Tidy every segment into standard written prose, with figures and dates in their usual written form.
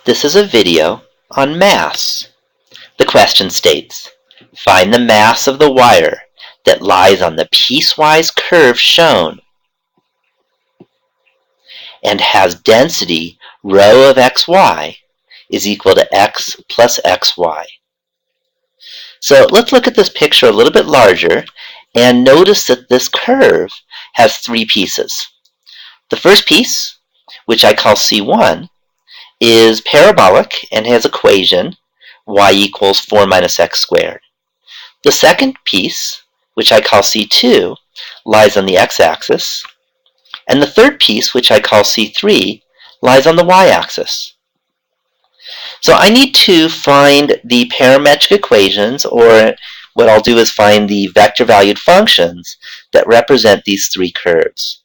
This is a video on mass. The question states, find the mass of the wire that lies on the piecewise curve shown and has density rho of xy is equal to x plus xy. So let's look at this picture a little bit larger and notice that this curve has three pieces. The first piece, which I call C1, is parabolic and has equation y equals 4 minus x squared. The second piece, which I call C2, lies on the x-axis, and the third piece, which I call C3, lies on the y-axis. So I need to find the parametric equations, or what I'll do is find the vector-valued functions that represent these three curves.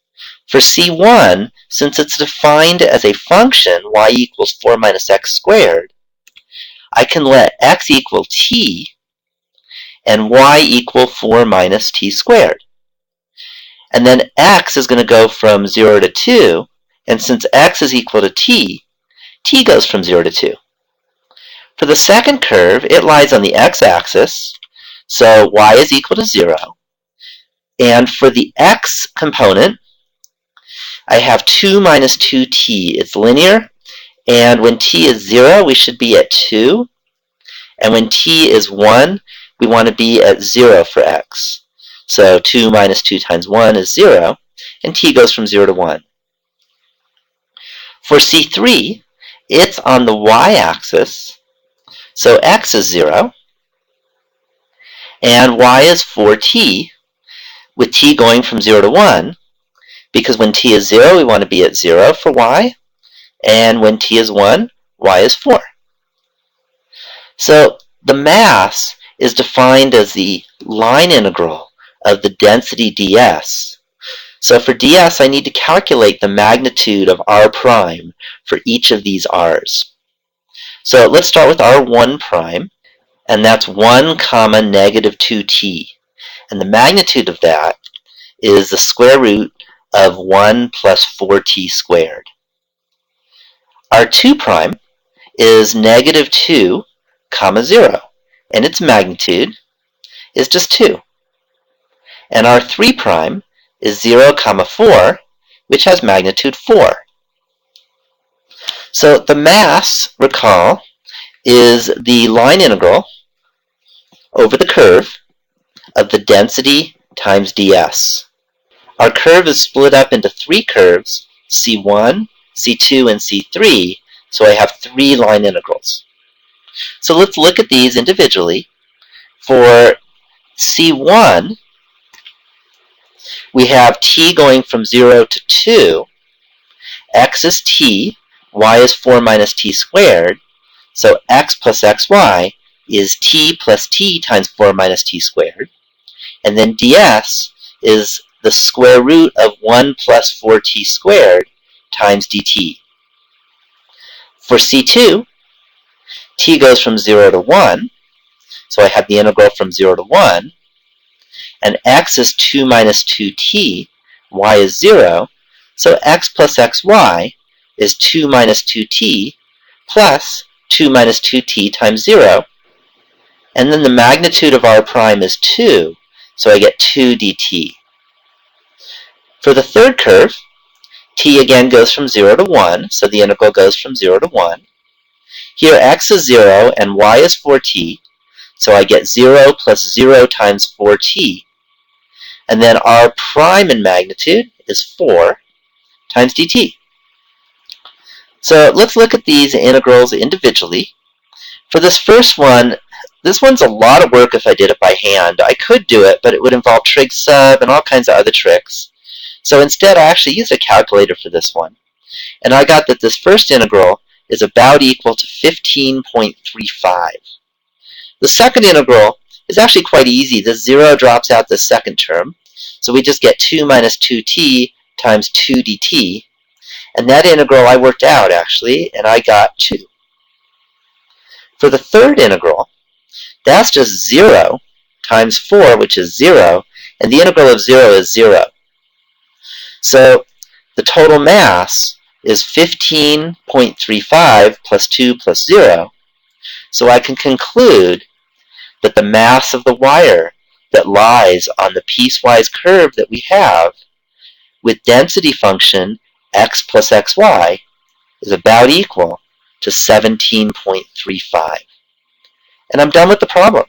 For C1, since it's defined as a function y equals 4 minus x squared, I can let x equal t and y equal 4 minus t squared. And then x is going to go from 0 to 2, and since x is equal to t goes from 0 to 2. For the second curve, it lies on the x-axis, so y is equal to 0. And for the x component, I have 2 minus 2t. It's linear, and when t is 0, we should be at 2. And when t is 1, we want to be at 0 for x. So 2 minus 2 times 1 is 0, and t goes from 0 to 1. For C3, it's on the y-axis, so x is 0, and y is 4t, with t going from 0 to 1, because when t is 0, we want to be at 0 for y, and when t is 1, y is 4. So the mass is defined as the line integral of the density ds. So for ds, I need to calculate the magnitude of r prime for each of these r's. So let's start with r1 prime, and that's 1 comma negative 2t. And the magnitude of that is the square root of 1 plus 4t squared. R2 prime is negative 2 comma 0, and its magnitude is just 2. And R3 prime is 0 comma 4, which has magnitude 4. So the mass, recall, is the line integral over the curve of the density times ds. Our curve is split up into three curves, C1, C2, and C3, so I have three line integrals. So let's look at these individually. For C1, we have t going from 0 to 2. X is t, y is 4 minus t squared, so x plus xy is t plus t times 4 minus t squared. And then ds is the square root of 1 plus 4t squared times dt. For C2, t goes from 0 to 1, so I have the integral from 0 to 1, and x is 2 minus 2t, y is 0, so x plus xy is 2 minus 2t plus 2 minus 2t times 0, and then the magnitude of r prime is 2, so I get 2 dt. For the third curve, t again goes from 0 to 1, so the integral goes from 0 to 1. Here x is 0 and y is 4t, so I get 0 plus 0 times 4t. And then r prime in magnitude is 4 times dt. So let's look at these integrals individually. For this first one, this one's a lot of work if I did it by hand. I could do it, but it would involve trig sub and all kinds of other tricks. So instead, I actually used a calculator for this one. And I got that this first integral is about equal to 15.35. The second integral is actually quite easy. The 0 drops out the second term. So we just get 2 minus 2t times 2 dt. And that integral I worked out, actually, and I got 2. For the third integral, that's just 0 times 4, which is 0, and the integral of 0 is 0. So the total mass is 15.35 plus 2 plus 0. So I can conclude that the mass of the wire that lies on the piecewise curve that we have with density function x plus xy is about equal to 17.35. And I'm done with the problem.